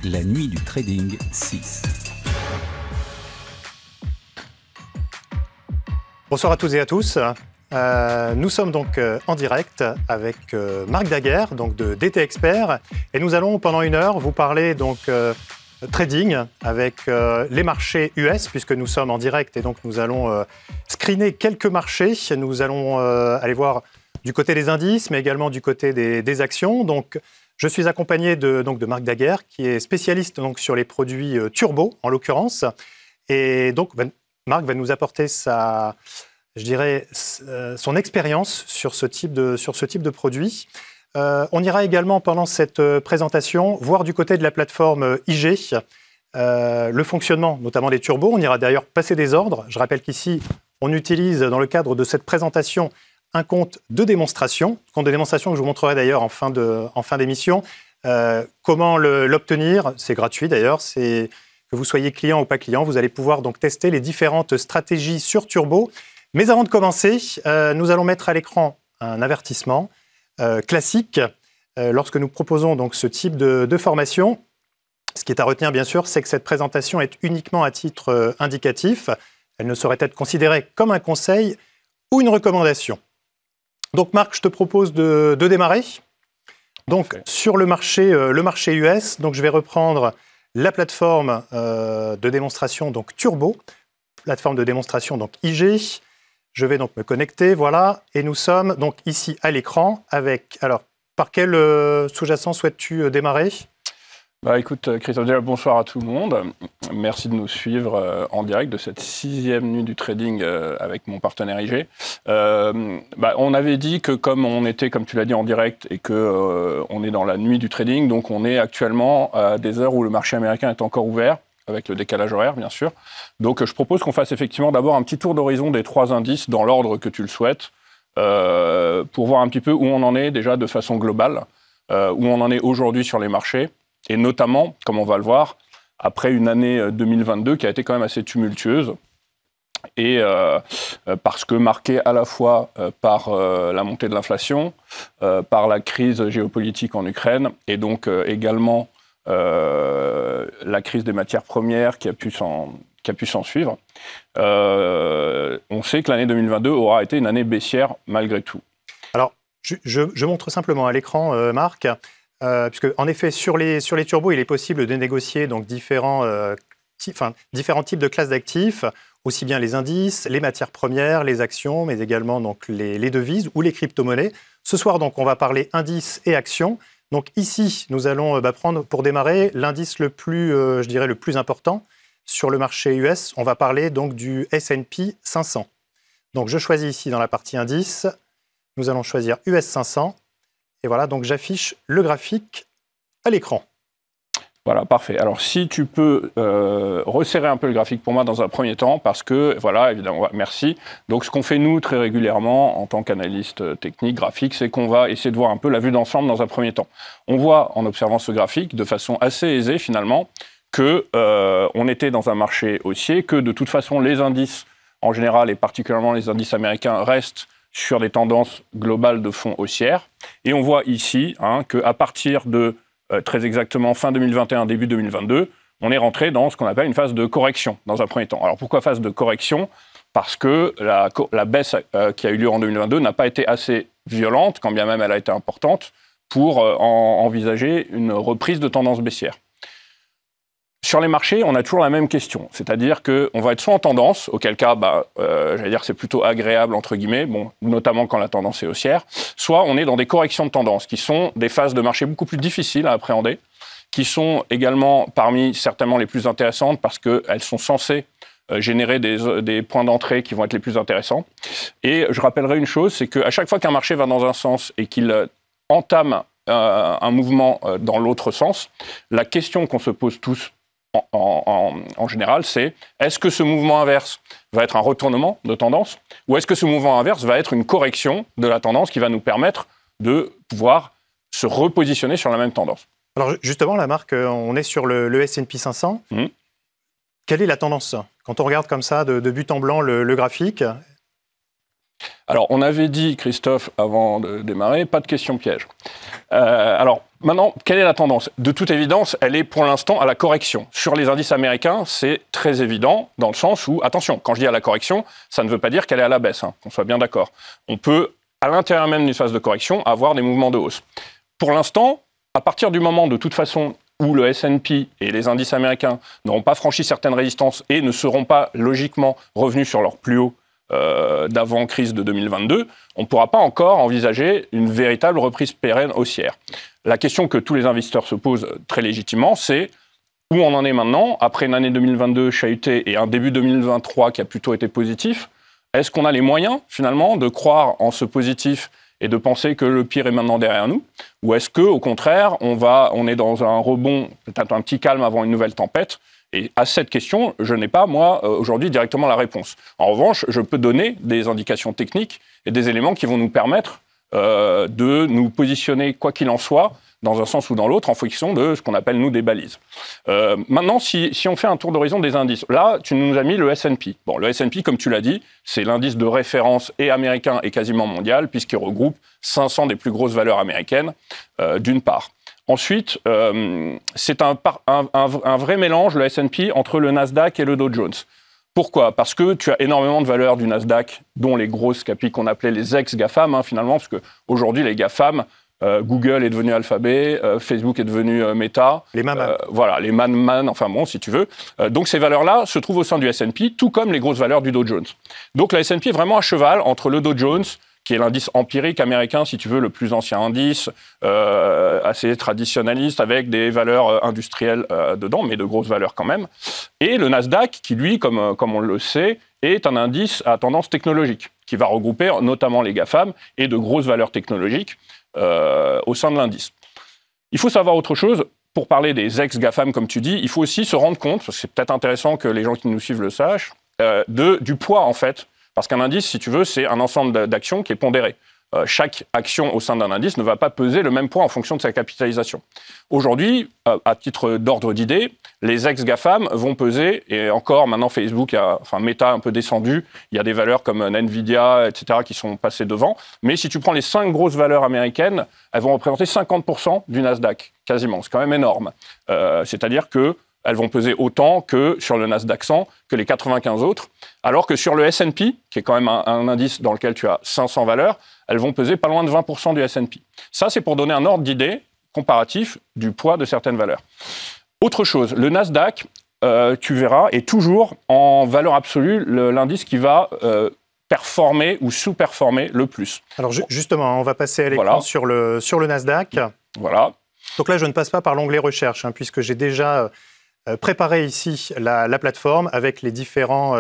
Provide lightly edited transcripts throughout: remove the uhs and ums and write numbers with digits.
la nuit du trading 6. Bonsoir à toutes et à tous. Nous sommes donc en direct avec Marc Daguerre, donc de DT Expert, et nous allons pendant une heure vous parler donc trading avec les marchés US, puisque nous sommes en direct et donc nous allons screener quelques marchés. Nous allons aller voir du côté des indices, mais également du côté des actions. Donc, je suis accompagné de Marc Daguerre, qui est spécialiste donc, sur les produits turbo, en l'occurrence. Et donc, Marc va nous apporter son expérience sur ce type de produit. On ira également, pendant cette présentation, voir du côté de la plateforme IG le fonctionnement, notamment des turbos. On ira d'ailleurs passer des ordres. Je rappelle qu'ici, on utilise, dans le cadre de cette présentation, un compte de démonstration que je vous montrerai d'ailleurs en fin d'émission. Comment l'obtenir? C'est gratuit d'ailleurs. Que vous soyez client ou pas client, vous allez pouvoir donc tester les différentes stratégies sur Turbo. Mais avant de commencer, nous allons mettre à l'écran un avertissement classique lorsque nous proposons donc ce type de formation. Ce qui est à retenir, bien sûr, c'est que cette présentation est uniquement à titre indicatif. Elle ne saurait être considérée comme un conseil ou une recommandation. Donc Marc, je te propose de démarrer. Donc sur le marché US, donc je vais reprendre la plateforme de démonstration donc Turbo, plateforme de démonstration donc IG. Je vais donc me connecter, voilà, et nous sommes donc ici à l'écran avec. Alors, par quel sous-jacent souhaites-tu démarrer ? Écoute, Christophe, déjà, bonsoir à tout le monde. Merci de nous suivre en direct de cette 6e nuit du trading avec mon partenaire IG. On avait dit que comme on était, comme tu l'as dit, en direct et que on est dans la nuit du trading, donc on est actuellement à des heures où le marché américain est encore ouvert, avec le décalage horaire, bien sûr. Donc, je propose qu'on fasse effectivement d'abord un petit tour d'horizon des 3 indices dans l'ordre que tu le souhaites, pour voir un petit peu où on en est déjà de façon globale, où on en est aujourd'hui sur les marchés. Et notamment, comme on va le voir, après une année 2022 qui a été quand même assez tumultueuse, et parce que marquée à la fois par la montée de l'inflation, par la crise géopolitique en Ukraine, et donc également la crise des matières premières qui a pu s'en suivre. On sait que l'année 2022 aura été une année baissière malgré tout. Alors, je montre simplement à l'écran, Marc, puisque en effet, sur les turbos, il est possible de négocier donc, différents types de classes d'actifs, aussi bien les indices, les matières premières, les actions, mais également donc, les devises ou les crypto-monnaies. Ce soir, donc, on va parler indices et actions. Donc ici, nous allons prendre pour démarrer l'indice le plus important sur le marché US. On va parler donc du S&P 500. Donc je choisis ici dans la partie indice, nous allons choisir US 500. Et voilà, donc j'affiche le graphique à l'écran. Voilà, parfait. Alors, si tu peux resserrer un peu le graphique pour moi dans un premier temps, parce que, voilà, évidemment, merci. Donc, ce qu'on fait, nous, très régulièrement, en tant qu'analyste technique, graphique, c'est qu'on va essayer de voir un peu la vue d'ensemble dans un premier temps. On voit, en observant ce graphique, de façon assez aisée, finalement, que on était dans un marché haussier, que, de toute façon, les indices, en général, et particulièrement les indices américains, restent sur des tendances globales de fond haussières. Et on voit ici qu'à partir de très exactement fin 2021, début 2022, on est rentré dans ce qu'on appelle une phase de correction dans un premier temps. Alors pourquoi phase de correction ? Parce que la baisse qui a eu lieu en 2022 n'a pas été assez violente, quand bien même elle a été importante, pour envisager une reprise de tendance baissière. Sur les marchés, on a toujours la même question, c'est-à-dire qu'on va être soit en tendance, auquel cas, c'est plutôt agréable, entre guillemets, notamment quand la tendance est haussière, soit on est dans des corrections de tendance, qui sont des phases de marché beaucoup plus difficiles à appréhender, qui sont également parmi certainement les plus intéressantes parce qu'elles sont censées générer des points d'entrée qui vont être les plus intéressants. Et je rappellerai une chose, c'est qu'à chaque fois qu'un marché va dans un sens et qu'il entame un mouvement dans l'autre sens, la question qu'on se pose tous en général, c'est est-ce que ce mouvement inverse va être un retournement de tendance ou est-ce que ce mouvement inverse va être une correction de la tendance qui va nous permettre de pouvoir se repositionner sur la même tendance? Alors justement, la Marc, on est sur le S&P 500. Quelle est la tendance? Quand on regarde comme ça, de but en blanc, le graphique, Alors, on avait dit, Christophe, avant de démarrer, pas de questions pièges. Alors, maintenant, quelle est la tendance? De toute évidence, elle est pour l'instant à la correction. Sur les indices américains, c'est très évident, dans le sens où, attention, quand je dis à la correction, ça ne veut pas dire qu'elle est à la baisse, qu'on soit bien d'accord. On peut, à l'intérieur même d'une phase de correction, avoir des mouvements de hausse. Pour l'instant, à partir du moment, de toute façon, où le S&P et les indices américains n'auront pas franchi certaines résistances et ne seront pas logiquement revenus sur leur plus haut d'avant-crise de 2022, on ne pourra pas encore envisager une véritable reprise pérenne haussière. La question que tous les investisseurs se posent très légitimement, c'est où on en est maintenant, après une année 2022 chahutée et un début 2023 qui a plutôt été positif. Est-ce qu'on a les moyens, finalement, de croire en ce positif et de penser que le pire est maintenant derrière nous? Ou est-ce qu'au contraire, on est dans un rebond, peut-être un petit calme avant une nouvelle tempête? Et à cette question, je n'ai pas, moi, aujourd'hui, directement la réponse. En revanche, je peux donner des indications techniques et des éléments qui vont nous permettre de nous positionner, quoi qu'il en soit, dans un sens ou dans l'autre, en fonction de ce qu'on appelle, nous, des balises. Maintenant, si on fait un tour d'horizon des indices, là, tu nous as mis le S&P. Bon, le S&P, comme tu l'as dit, c'est l'indice de référence et américain et quasiment mondial, puisqu'il regroupe 500 des plus grosses valeurs américaines, d'une part. Ensuite, c'est un vrai mélange, le S&P, entre le Nasdaq et le Dow Jones. Pourquoi? Parce que tu as énormément de valeurs du Nasdaq, dont les grosses capis qu'on appelait les ex-GAFAM, finalement, parce qu'aujourd'hui, les GAFAM, Google est devenu Alphabet, Facebook est devenu Meta. Les Man-Man. Voilà, les Man-Man, enfin bon, si tu veux. Donc ces valeurs-là se trouvent au sein du S&P, tout comme les grosses valeurs du Dow Jones. Donc la S&P est vraiment à cheval entre le Dow Jones, qui est l'indice empirique américain, si tu veux, le plus ancien indice, assez traditionnaliste, avec des valeurs industrielles dedans, mais de grosses valeurs quand même. Et le Nasdaq, qui lui, comme on le sait, est un indice à tendance technologique, qui va regrouper notamment les GAFAM et de grosses valeurs technologiques au sein de l'indice. Il faut savoir autre chose. Pour parler des ex-GAFAM, comme tu dis, il faut aussi se rendre compte, parce que c'est peut-être intéressant que les gens qui nous suivent le sachent, du poids, en fait. Parce qu'un indice, si tu veux, c'est un ensemble d'actions qui est pondéré. Chaque action au sein d'un indice ne va pas peser le même poids en fonction de sa capitalisation. Aujourd'hui, à titre d'ordre d'idée, les ex-GAFAM vont peser, et encore maintenant Facebook, Meta a un peu descendu, il y a des valeurs comme Nvidia, etc., qui sont passées devant. Mais si tu prends les 5 grosses valeurs américaines, elles vont représenter 50% du Nasdaq, quasiment. C'est quand même énorme. C'est-à-dire que elles vont peser autant que sur le Nasdaq 100, que les 95 autres, alors que sur le S&P, qui est quand même un indice dans lequel tu as 500 valeurs, elles vont peser pas loin de 20% du S&P. Ça, c'est pour donner un ordre d'idée comparatif du poids de certaines valeurs. Autre chose, le Nasdaq, tu verras, est toujours en valeur absolue l'indice qui va performer ou sous-performer le plus. Alors justement, on va passer à l'écran voilà. sur le Nasdaq. Voilà. Donc là, je ne passe pas par l'onglet recherche, puisque j'ai déjà préparer ici la plateforme avec les différents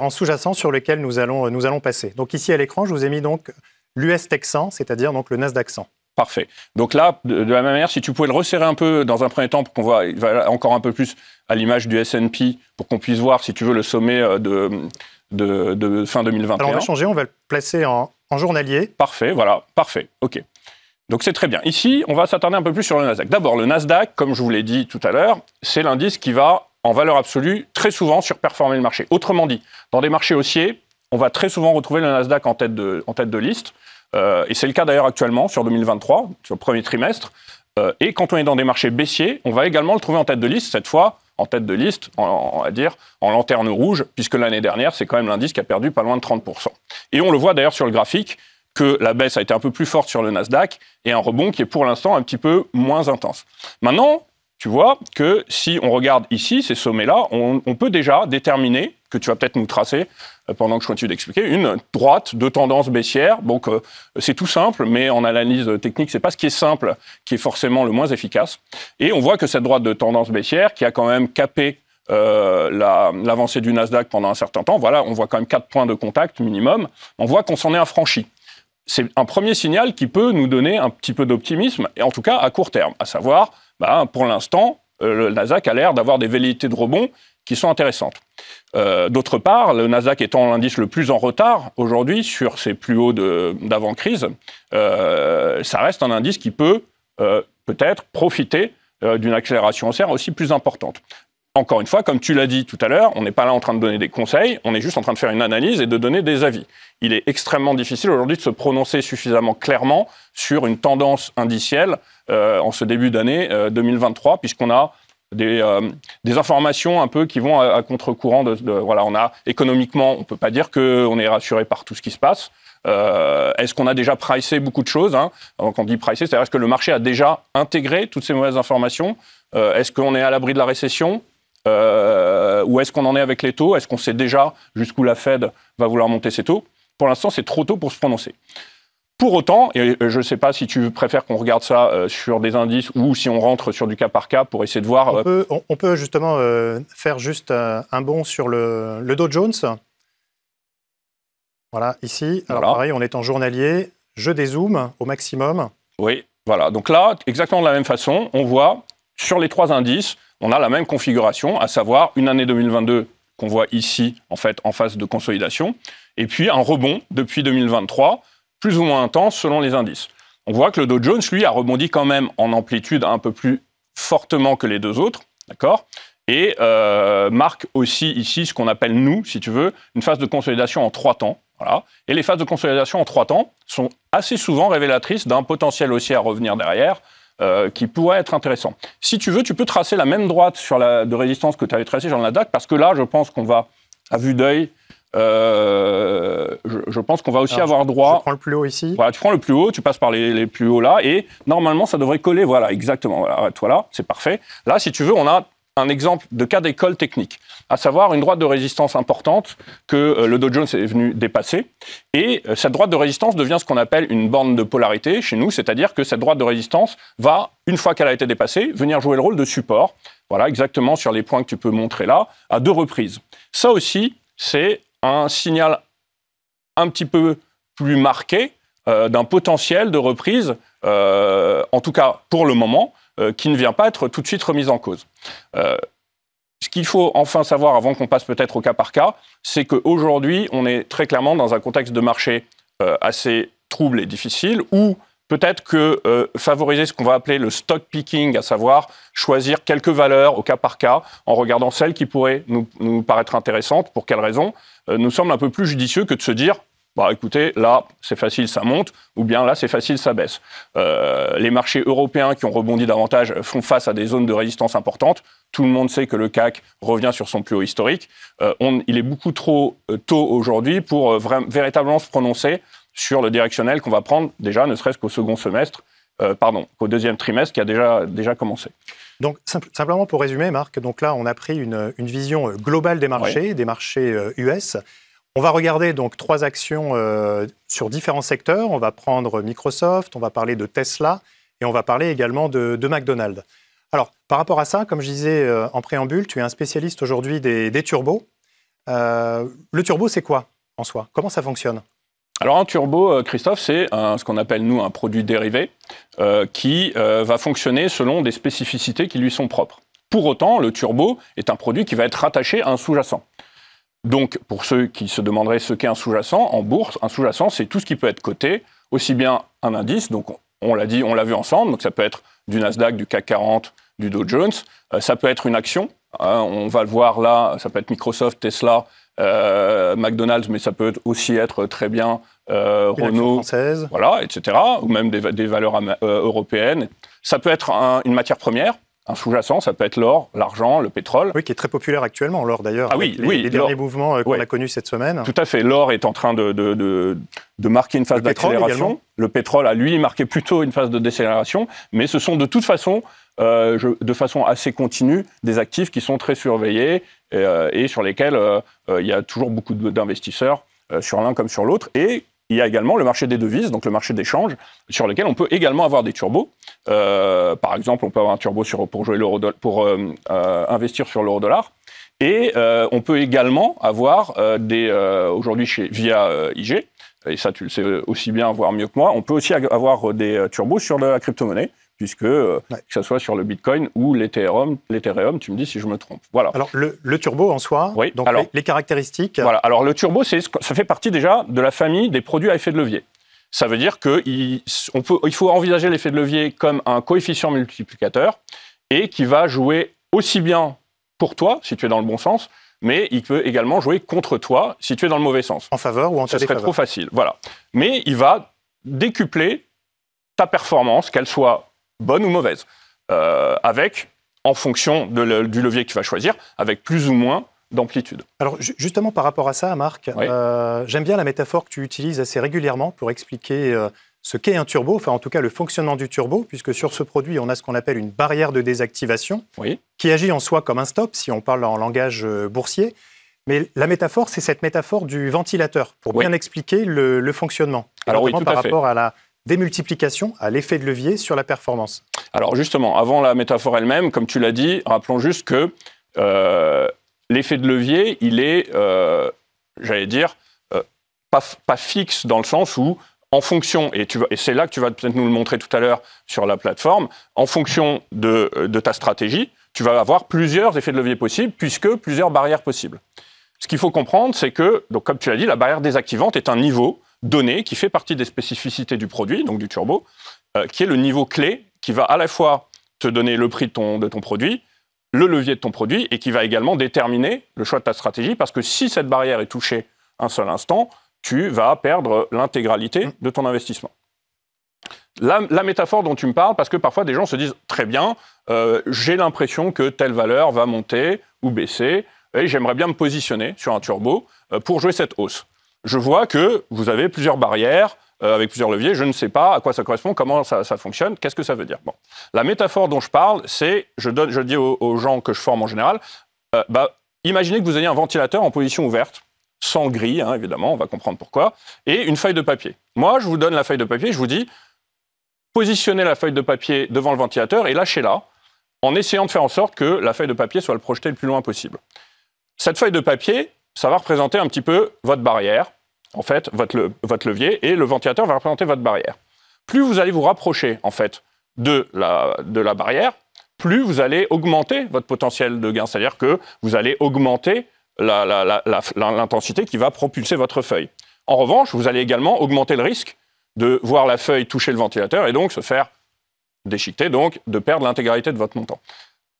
sous-jacents sur lesquels nous allons passer. Donc ici à l'écran, je vous ai mis donc l'US Tech 100, c'est-à-dire donc le Nasdaq 100. Parfait. Donc là, de la même manière, si tu pouvais le resserrer un peu dans un premier temps pour qu'on voit encore un peu plus à l'image du S&P, pour qu'on puisse voir, si tu veux, le sommet de fin 2021. Alors on va changer, on va le placer en journalier. Parfait, voilà, parfait, ok. Donc c'est très bien. Ici, on va s'attarder un peu plus sur le Nasdaq. D'abord, le Nasdaq, comme je vous l'ai dit tout à l'heure, c'est l'indice qui va, en valeur absolue, très souvent surperformer le marché. Autrement dit, dans des marchés haussiers, on va très souvent retrouver le Nasdaq en tête de liste. Et c'est le cas d'ailleurs actuellement sur 2023, sur le premier trimestre. Et quand on est dans des marchés baissiers, on va également le trouver en tête de liste, cette fois en tête de liste, on va dire, en lanterne rouge, puisque l'année dernière, c'est quand même l'indice qui a perdu pas loin de 30%. Et on le voit d'ailleurs sur le graphique, que la baisse a été un peu plus forte sur le Nasdaq et un rebond qui est pour l'instant un petit peu moins intense. Maintenant, tu vois que si on regarde ici, ces sommets-là, on peut déjà déterminer, que tu vas peut-être nous tracer pendant que je continue d'expliquer, une droite de tendance baissière. Donc c'est tout simple, mais en analyse technique, c'est pas ce qui est simple qui est forcément le moins efficace. Et on voit que cette droite de tendance baissière, qui a quand même capé l'avancée du Nasdaq pendant un certain temps, voilà, on voit quand même 4 points de contact minimum, on voit qu'on s'en est affranchi. C'est un premier signal qui peut nous donner un petit peu d'optimisme, et en tout cas à court terme, à savoir, pour l'instant, le Nasdaq a l'air d'avoir des velléités de rebond qui sont intéressantes. D'autre part, le Nasdaq étant l'indice le plus en retard aujourd'hui sur ses plus hauts d'avant-crise, ça reste un indice qui peut peut-être profiter d'une accélération haussière aussi plus importante. encore une fois, comme tu l'as dit tout à l'heure, on n'est pas là en train de donner des conseils, on est juste en train de faire une analyse et de donner des avis. Il est extrêmement difficile aujourd'hui de se prononcer suffisamment clairement sur une tendance indicielle en ce début d'année 2023, puisqu'on a des informations un peu qui vont à contre-courant. Voilà, on a économiquement, on ne peut pas dire qu'on est rassuré par tout ce qui se passe. Est-ce qu'on a déjà pricé beaucoup de choses, hein? Quand on dit pricé, c'est-à-dire est-ce que le marché a déjà intégré toutes ces mauvaises informations? Est-ce qu'on est à l'abri de la récession? Où est-ce qu'on en est avec les taux? Est-ce qu'on sait déjà jusqu'où la Fed va vouloir monter ses taux? Pour l'instant, c'est trop tôt pour se prononcer. Pour autant, et je ne sais pas si tu préfères qu'on regarde ça sur des indices ou si on rentre sur du cas par cas pour essayer de voir... On peut justement faire juste un bond sur le Dow Jones. Voilà, ici. Alors pareil, on est en journalier. Je dézoome au maximum. Oui, voilà. Donc là, exactement de la même façon, on voit sur les 3 indices, on a la même configuration, à savoir une année 2022 qu'on voit ici, en fait, en phase de consolidation, et puis un rebond depuis 2023, plus ou moins intense selon les indices. On voit que le Dow Jones, lui, a rebondi quand même en amplitude un peu plus fortement que les 2 autres, d'accord ? Et marque aussi ici ce qu'on appelle, nous, si tu veux, une phase de consolidation en 3 temps. Voilà. Et les phases de consolidation en 3 temps sont assez souvent révélatrices d'un potentiel haussier à revenir derrière, qui pourrait être intéressant. Si tu veux, tu peux tracer la même droite de résistance que tu avais tracée sur le Nasdaq, parce que là, je pense qu'on va, à vue d'œil, je pense qu'on va aussi avoir droit... Je prends le plus haut ici. Voilà, tu prends le plus haut, tu passes par les plus hauts là, et normalement, ça devrait coller. Voilà, exactement. Voilà, arrête-toi là, c'est parfait. Là, si tu veux, on a un exemple de cas d'école technique, à savoir une droite de résistance importante que le Dow Jones est venu dépasser. Et cette droite de résistance devient ce qu'on appelle une borne de polarité chez nous, c'est-à-dire que cette droite de résistance va, une fois qu'elle a été dépassée, venir jouer le rôle de support. Voilà, exactement sur les points que tu peux montrer là, à 2 reprises. Ça aussi, c'est un signal un petit peu plus marqué d'un potentiel de reprise, en tout cas pour le moment, qui ne vient pas être tout de suite remise en cause. Ce qu'il faut enfin savoir, avant qu'on passe peut-être au cas par cas, c'est qu'aujourd'hui, on est très clairement dans un contexte de marché assez trouble et difficile, où peut-être que favoriser ce qu'on va appeler le stock picking, à savoir choisir quelques valeurs au cas par cas, en regardant celles qui pourraient nous paraître intéressantes, pour quelles raisons, nous semble un peu plus judicieux que de se dire bah, écoutez, là, c'est facile, ça monte, ou bien là, c'est facile, ça baisse. Les marchés européens qui ont rebondi davantage font face à des zones de résistance importantes. Tout le monde sait que le CAC revient sur son plus haut historique. Il est beaucoup trop tôt aujourd'hui pour véritablement se prononcer sur le directionnel qu'on va prendre, déjà, ne serait-ce qu'au second semestre, qu'au 2e trimestre qui a déjà commencé. Donc, simplement pour résumer, Marc, donc là, on a pris une vision globale des marchés, des marchés US. On va regarder donc 3 actions sur différents secteurs. On va prendre Microsoft, on va parler de Tesla et on va parler également de McDonald's. Alors, par rapport à ça, comme je disais en préambule, tu es un spécialiste aujourd'hui des turbos. Le turbo, c'est quoi en soi? Comment ça fonctionne? Alors un turbo, Christophe, c'est ce qu'on appelle nous un produit dérivé qui va fonctionner selon des spécificités qui lui sont propres. Pour autant, le turbo est un produit qui va être rattaché à un sous-jacent. Donc, pour ceux qui se demanderaient ce qu'est un sous-jacent, en bourse, un sous-jacent, c'est tout ce qui peut être coté, aussi bien un indice, donc on l'a dit, on l'a vu ensemble, donc ça peut être du Nasdaq, du CAC 40, du Dow Jones, ça peut être une action, on va le voir là, ça peut être Microsoft, Tesla, McDonald's, mais ça peut aussi être très bien Renault, voilà, etc., ou même des valeurs européennes. Ça peut être une matière première. Un sous-jacent, ça peut être l'or, l'argent, le pétrole. Oui, qui est très populaire actuellement, l'or d'ailleurs, avec les derniers mouvements qu'on a connus cette semaine. Tout à fait. L'or est en train de marquer une phase d'accélération. Le pétrole a, lui, marqué plutôt une phase de décélération. Mais ce sont de toute façon, de façon assez continue, des actifs qui sont très surveillés et sur lesquels il y a toujours beaucoup d'investisseurs sur l'un comme sur l'autre. Et il y a également le marché des devises, donc le marché d'échange, sur lequel on peut également avoir des turbos. Par exemple, on peut avoir un turbo pour investir sur l'euro-dollar. Et on peut également avoir aujourd'hui via IG, et ça tu le sais aussi bien, voire mieux que moi, on peut aussi avoir des turbos sur la crypto-monnaie, puisque que ce soit sur le Bitcoin ou l'Ethereum, tu me dis si je me trompe. Voilà. Alors le turbo en soi, oui, donc alors, les caractéristiques. Voilà. Alors le turbo, ça fait partie déjà de la famille des produits à effet de levier. Ça veut dire qu'il faut envisager l'effet de levier comme un coefficient multiplicateur et qui va jouer aussi bien pour toi, si tu es dans le bon sens, mais il peut également jouer contre toi, si tu es dans le mauvais sens. En faveur ou en ta défaveur. Ça serait trop facile, voilà. Mais il va décupler ta performance, qu'elle soit bonne ou mauvaise, en fonction du levier que tu vas choisir, avec plus ou moins d'amplitude. Alors justement par rapport à ça, Marc, oui. J'aime bien la métaphore que tu utilises assez régulièrement pour expliquer ce qu'est un turbo, enfin en tout cas le fonctionnement du turbo, puisque sur ce produit, on a ce qu'on appelle une barrière de désactivation, qui agit en soi comme un stop, si on parle en langage boursier. Mais la métaphore, c'est cette métaphore du ventilateur, pour bien expliquer le fonctionnement. Alors oui, tout par à fait. rapport à la démultiplication, à l'effet de levier sur la performance. Alors justement, avant la métaphore elle-même, comme tu l'as dit, rappelons juste que l'effet de levier, il est, j'allais dire, pas fixe dans le sens où, en fonction, et c'est là que tu vas peut-être nous le montrer tout à l'heure sur la plateforme, en fonction de ta stratégie, tu vas avoir plusieurs effets de levier possibles, puisque plusieurs barrières possibles. Ce qu'il faut comprendre, c'est que, donc, comme tu l'as dit, la barrière désactivante est un niveau donné qui fait partie des spécificités du produit, donc du turbo, qui est le niveau clé, qui va à la fois te donner le prix de ton produit, le levier de ton produit, et qui va également déterminer le choix de ta stratégie, parce que si cette barrière est touchée un seul instant, tu vas perdre l'intégralité de ton investissement. La métaphore dont tu me parles, parce que parfois des gens se disent « Très bien, j'ai l'impression que telle valeur va monter ou baisser, et j'aimerais bien me positionner sur un turbo pour jouer cette hausse. Je vois que vous avez plusieurs barrières, avec plusieurs leviers, je ne sais pas à quoi ça correspond, comment ça fonctionne, qu'est-ce que ça veut dire ?» Bon. La métaphore dont je parle, c'est, je dis aux gens que je forme en général, imaginez que vous ayez un ventilateur en position ouverte, sans grille, hein, évidemment, on va comprendre pourquoi, et une feuille de papier. Moi, je vous donne la feuille de papier, je vous dis, positionnez la feuille de papier devant le ventilateur et lâchez-la, en essayant de faire en sorte que la feuille de papier soit projetée le plus loin possible. Cette feuille de papier, ça va représenter un petit peu votre barrière, en fait, votre levier, et le ventilateur va représenter votre barrière. Plus vous allez vous rapprocher, en fait, de la barrière, plus vous allez augmenter votre potentiel de gain, c'est-à-dire que vous allez augmenter l'intensité qui va propulser votre feuille. En revanche, vous allez également augmenter le risque de voir la feuille toucher le ventilateur et donc se faire déchiqueter, donc de perdre l'intégralité de votre montant.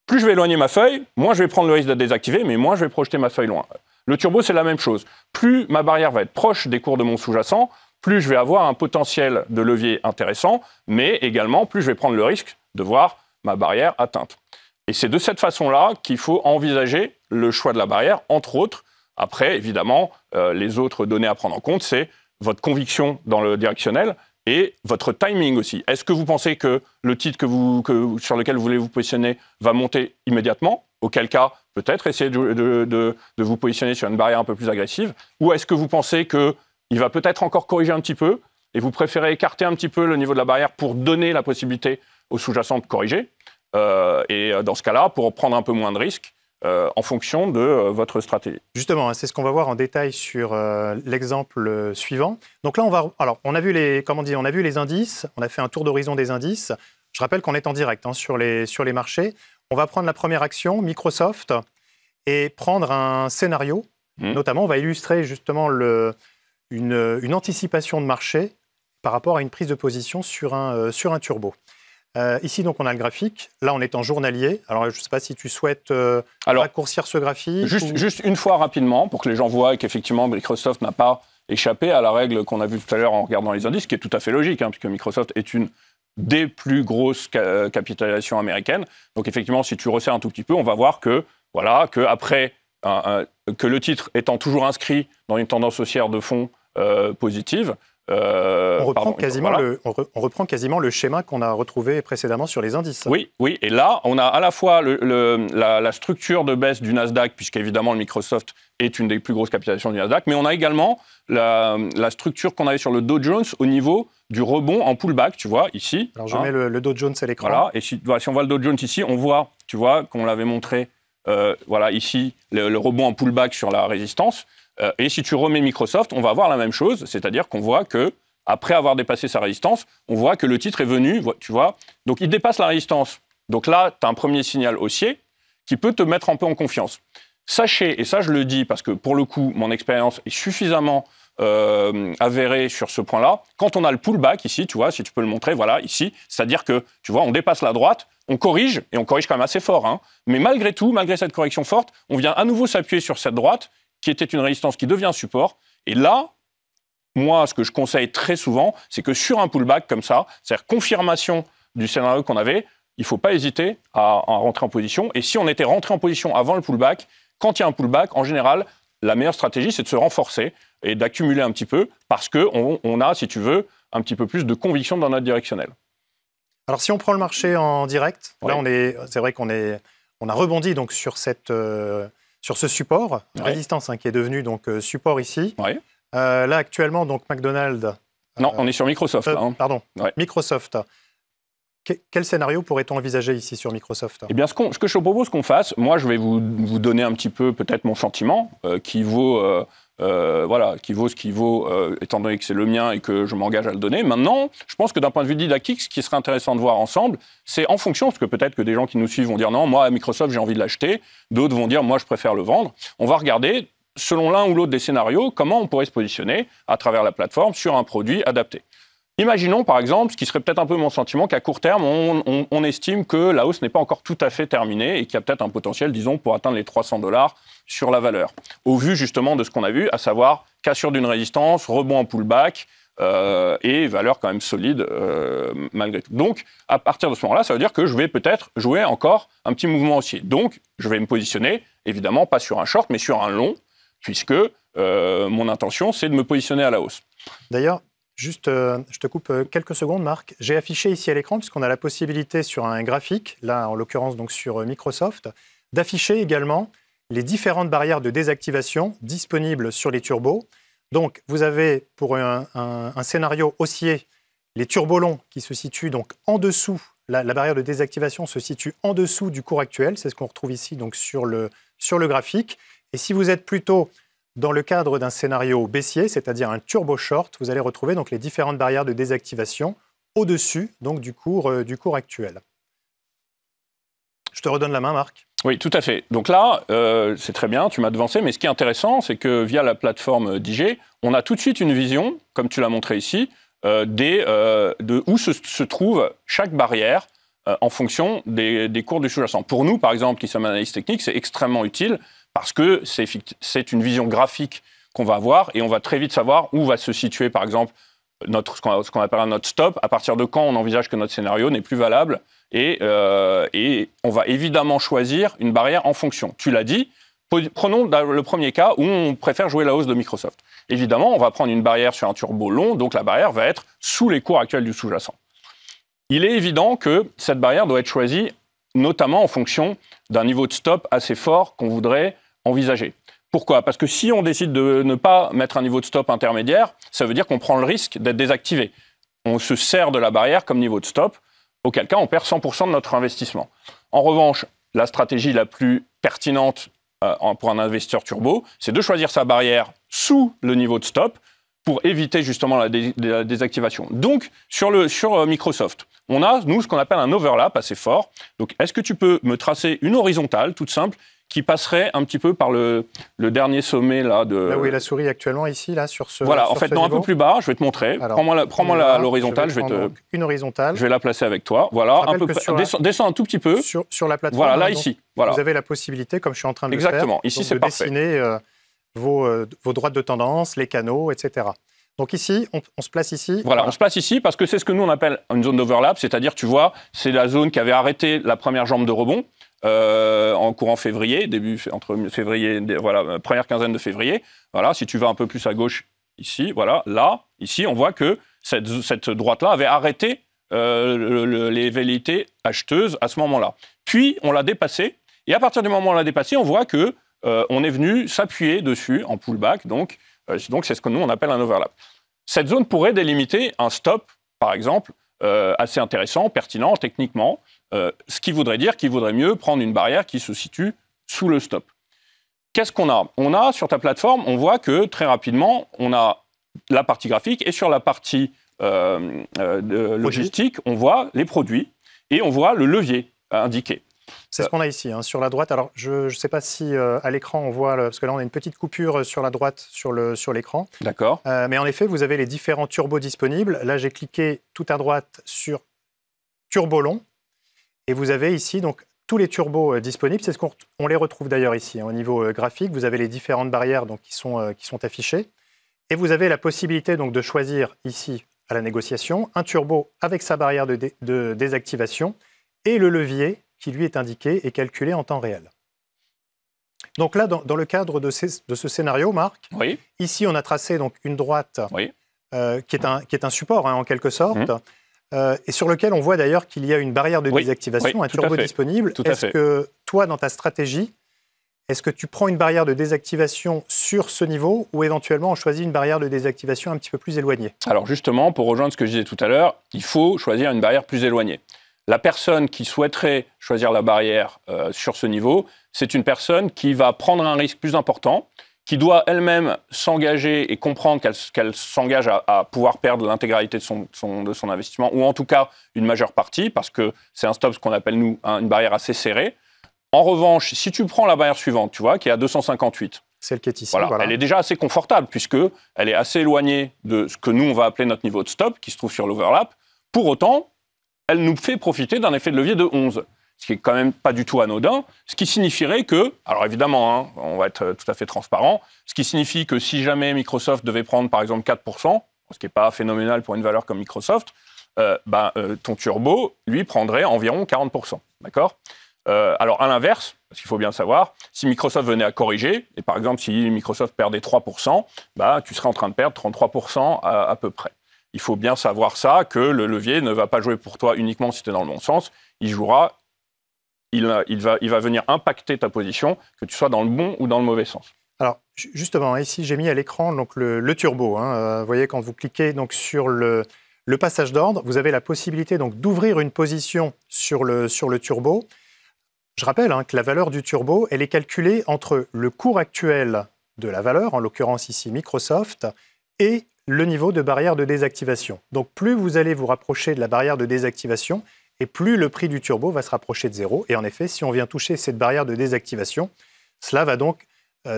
Plus je vais éloigner ma feuille, moins je vais prendre le risque de désactiver, mais moins je vais projeter ma feuille loin. Le turbo, c'est la même chose. Plus ma barrière va être proche des cours de mon sous-jacent, plus je vais avoir un potentiel de levier intéressant, mais également plus je vais prendre le risque de voir ma barrière atteinte. Et c'est de cette façon-là qu'il faut envisager le choix de la barrière, entre autres. Après, évidemment, les autres données à prendre en compte, c'est votre conviction dans le directionnel et votre timing aussi. Est-ce que vous pensez que le titre sur lequel vous voulez vous positionner va monter immédiatement? Auquel cas, peut-être essayer de vous positionner sur une barrière un peu plus agressive. Ou est-ce que vous pensez qu'il va peut-être encore corriger un petit peu et vous préférez écarter un petit peu le niveau de la barrière pour donner la possibilité au sous-jacent de corriger? Et dans ce cas-là, pour prendre un peu moins de risques en fonction de votre stratégie. Justement, c'est ce qu'on va voir en détail sur l'exemple suivant. Donc là, on a vu les indices, on a fait un tour d'horizon des indices. Je rappelle qu'on est en direct sur les marchés. On va prendre la première action, Microsoft, et prendre un scénario. Notamment, on va illustrer justement une anticipation de marché par rapport à une prise de position sur un turbo. Ici, donc, on a le graphique. Là, on est en journalier. Alors, je ne sais pas si tu souhaites raccourcir ce graphique. Juste une fois rapidement, pour que les gens voient qu'effectivement, Microsoft n'a pas échappé à la règle qu'on a vue tout à l'heure en regardant les indices, qui est tout à fait logique, puisque Microsoft est une des plus grosses capitalisations américaines. Donc, effectivement, si tu resserres un tout petit peu, on va voir que le titre étant toujours inscrit dans une tendance haussière de fond positive, on reprend quasiment le schéma qu'on a retrouvé précédemment sur les indices. Oui, et là, on a à la fois la structure de baisse du Nasdaq, puisqu'évidemment, le Microsoft est une des plus grosses capitalisations du Nasdaq, mais on a également la structure qu'on avait sur le Dow Jones au niveau du rebond en pullback, tu vois, ici. Alors, je mets le Dow Jones à l'écran. Voilà, et si on voit le Dow Jones ici, on voit, tu vois, qu'on l'avait montré, ici, le rebond en pullback sur la résistance. Et si tu remets Microsoft, on va avoir la même chose, c'est-à-dire qu'on voit que après avoir dépassé sa résistance, on voit que le titre est venu, tu vois, donc il dépasse la résistance. Donc là, tu as un premier signal haussier qui peut te mettre un peu en confiance. Sachez, et ça je le dis parce que pour le coup, mon expérience est suffisamment avéré sur ce point-là. Quand on a le pullback ici, tu vois, si tu peux le montrer, voilà, ici, c'est-à-dire que, tu vois, on dépasse la droite, on corrige, et on corrige quand même assez fort, hein, mais malgré tout, malgré cette correction forte, on vient à nouveau s'appuyer sur cette droite, qui était une résistance qui devient support, et là, moi, ce que je conseille très souvent, c'est que sur un pullback comme ça, c'est-à-dire confirmation du scénario qu'on avait, il ne faut pas hésiter à rentrer en position. Et si on était rentré en position avant le pullback, quand il y a un pullback, en général, la meilleure stratégie, c'est de se renforcer et d'accumuler un petit peu parce qu'on a, si tu veux, un petit peu plus de conviction dans notre directionnel. Alors, si on prend le marché en direct, oui. Là, c'est vrai qu'on a rebondi donc, sur ce support, résistance qui est devenu donc, support ici. Oui. Là, actuellement, donc McDonald's... Non, on est sur Microsoft. Là, hein. Pardon, Microsoft. Quel scénario pourrait-on envisager ici sur Microsoft ? Eh bien, ce que je propose qu'on fasse, moi, je vais vous donner un petit peu peut-être mon sentiment, qui vaut ce qui vaut, étant donné que c'est le mien et que je m'engage à le donner. Maintenant, je pense que d'un point de vue didactique, ce qui serait intéressant de voir ensemble, c'est en fonction, parce que peut-être que des gens qui nous suivent vont dire non, moi, à Microsoft, j'ai envie de l'acheter. D'autres vont dire, moi, je préfère le vendre. On va regarder, selon l'un ou l'autre des scénarios, comment on pourrait se positionner à travers la plateforme sur un produit adapté. Imaginons, par exemple, ce qui serait peut-être un peu mon sentiment, qu'à court terme, on estime que la hausse n'est pas encore tout à fait terminée et qu'il y a peut-être un potentiel, disons, pour atteindre les $300 sur la valeur. Au vu, justement, de ce qu'on a vu, à savoir cassure d'une résistance, rebond en pullback et valeur quand même solide malgré tout. Donc, à partir de ce moment-là, ça veut dire que je vais peut-être jouer encore un petit mouvement haussier. Donc, je vais me positionner, évidemment, pas sur un short, mais sur un long, puisque mon intention, c'est de me positionner à la hausse. D'ailleurs, juste, je te coupe quelques secondes, Marc. J'ai affiché ici à l'écran, puisqu'on a la possibilité sur un graphique, là en l'occurrence donc sur Microsoft, d'afficher également les différentes barrières de désactivation disponibles sur les turbos. Donc, vous avez pour un scénario haussier les turbos longs qui se situent donc en dessous. La barrière de désactivation se situe en dessous du cours actuel. C'est ce qu'on retrouve ici donc sur le graphique. Et si vous êtes plutôt dans le cadre d'un scénario baissier, c'est-à-dire un turbo short, vous allez retrouver donc les différentes barrières de désactivation au-dessus donc du cours actuel. Je te redonne la main, Marc. Oui, tout à fait. Donc là, c'est très bien, tu m'as devancé, mais ce qui est intéressant, c'est que via la plateforme d'IG, on a tout de suite une vision, comme tu l'as montré ici, de où se trouve chaque barrière en fonction des cours du sous-jacent. Pour nous, par exemple, qui sommes analystes techniques, c'est extrêmement utile parce que c'est une vision graphique qu'on va avoir et on va très vite savoir où va se situer, par exemple, ce qu'on appelle notre stop, à partir de quand on envisage que notre scénario n'est plus valable et on va évidemment choisir une barrière en fonction. Tu l'as dit, prenons le premier cas où on préfère jouer la hausse de Microsoft. Évidemment, on va prendre une barrière sur un turbo long, donc la barrière va être sous les cours actuels du sous-jacent. Il est évident que cette barrière doit être choisie notamment en fonction d'un niveau de stop assez fort qu'on voudrait envisager. Pourquoi ? Parce que si on décide de ne pas mettre un niveau de stop intermédiaire, ça veut dire qu'on prend le risque d'être désactivé. On se sert de la barrière comme niveau de stop, auquel cas on perd 100% de notre investissement. En revanche, la stratégie la plus pertinente pour un investisseur turbo, c'est de choisir sa barrière sous le niveau de stop pour éviter justement la désactivation. Donc, sur Microsoft, on a, nous, ce qu'on appelle un overlap assez fort. Donc, est-ce que tu peux me tracer une horizontale, toute simple, qui passerait un petit peu par le dernier sommet là de... Là où est la souris actuellement, ici, là, sur ce Voilà, sur en fait, ce non, niveau. un peu plus bas, je vais te montrer. Prends-moi l'horizontale, une horizontale. Je vais la placer avec toi. Voilà, un peu descends un tout petit peu. Sur la plateforme. Voilà, là, ici. Voilà. Vous avez la possibilité, comme je suis en train de Exactement. le faire, Ici, donc, c'est de parfait. dessiner vos droites de tendance, les canaux, etc. Donc ici, on se place ici. Voilà, on se place ici parce que c'est ce que nous on appelle une zone d'overlap, c'est-à-dire, tu vois, c'est la zone qui avait arrêté la première jambe de rebond en courant février, entre février, voilà, première quinzaine de février. Voilà, si tu vas un peu plus à gauche, ici, voilà, là, ici, on voit que cette droite-là avait arrêté les velléités acheteuses à ce moment-là. Puis, on l'a dépassée, et à partir du moment où on l'a dépassée, on voit que on est venu s'appuyer dessus en pullback, donc c'est ce que nous on appelle un overlap. Cette zone pourrait délimiter un stop, par exemple, assez intéressant, pertinent techniquement, ce qui voudrait dire qu'il vaudrait mieux prendre une barrière qui se situe sous le stop. Qu'est-ce qu'on a ? On a sur ta plateforme, on voit que très rapidement, on a la partie graphique et sur la partie logistique, on voit les produits et on voit le levier indiqué. C'est ce qu'on a ici, hein, sur la droite. Alors, je ne sais pas si à l'écran on voit, parce que là on a une petite coupure sur la droite sur l'écran. D'accord. Mais en effet, vous avez les différents turbos disponibles. Là, j'ai cliqué tout à droite sur turbo long. Et vous avez ici donc tous les turbos disponibles. C'est ce qu'on les retrouve d'ailleurs ici, hein, au niveau graphique. Vous avez les différentes barrières donc, qui sont affichées. Et vous avez la possibilité donc, de choisir ici, à la négociation, un turbo avec sa barrière de désactivation et le levier qui lui est indiqué et calculé en temps réel. Donc là, dans le cadre de ce scénario, Marc, oui. Ici on a tracé donc, une droite oui. qui est un support, hein, en quelque sorte, et sur lequel on voit d'ailleurs qu'il y a une barrière de désactivation, un turbo disponible. Est-ce que toi, dans ta stratégie, est-ce que tu prends une barrière de désactivation sur ce niveau ou éventuellement on choisit une barrière de désactivation un petit peu plus éloignée? Alors justement, pour rejoindre ce que je disais tout à l'heure, il faut choisir une barrière plus éloignée. La personne qui souhaiterait choisir la barrière sur ce niveau, c'est une personne qui va prendre un risque plus important, qui doit elle-même s'engager et comprendre qu'elle s'engage à pouvoir perdre l'intégralité de son investissement, ou en tout cas une majeure partie, parce que c'est un stop, ce qu'on appelle nous, une barrière assez serrée. En revanche, si tu prends la barrière suivante, tu vois, qui est à 258, celle qui est ici, voilà. Elle est déjà assez confortable, puisqu'elle est assez éloignée de ce que nous, on va appeler notre niveau de stop, qui se trouve sur l'overlap. Pour autant, elle nous fait profiter d'un effet de levier de 11, ce qui est quand même pas du tout anodin, ce qui signifierait que, alors évidemment, hein, on va être tout à fait transparent, ce qui signifie que si jamais Microsoft devait prendre par exemple 4%, ce qui n'est pas phénoménal pour une valeur comme Microsoft, ton turbo, lui, prendrait environ 40%, d'accord ? Alors à l'inverse, parce qu'il faut bien savoir, si Microsoft venait à corriger, et par exemple si Microsoft perdait 3%, tu serais en train de perdre 33% à peu près. Il faut bien savoir ça, que le levier ne va pas jouer pour toi uniquement si tu es dans le bon sens, il va venir impacter ta position, que tu sois dans le bon ou dans le mauvais sens. Alors justement, ici j'ai mis à l'écran donc, le turbo. Hein. Vous voyez, quand vous cliquez donc, sur le passage d'ordre, vous avez la possibilité donc, d'ouvrir une position sur le turbo. Je rappelle hein, que la valeur du turbo, elle est calculée entre le cours actuel de la valeur, en l'occurrence ici Microsoft, et le niveau de barrière de désactivation. Donc plus vous allez vous rapprocher de la barrière de désactivation, et plus le prix du turbo va se rapprocher de zéro. Et en effet, si on vient toucher cette barrière de désactivation, cela va donc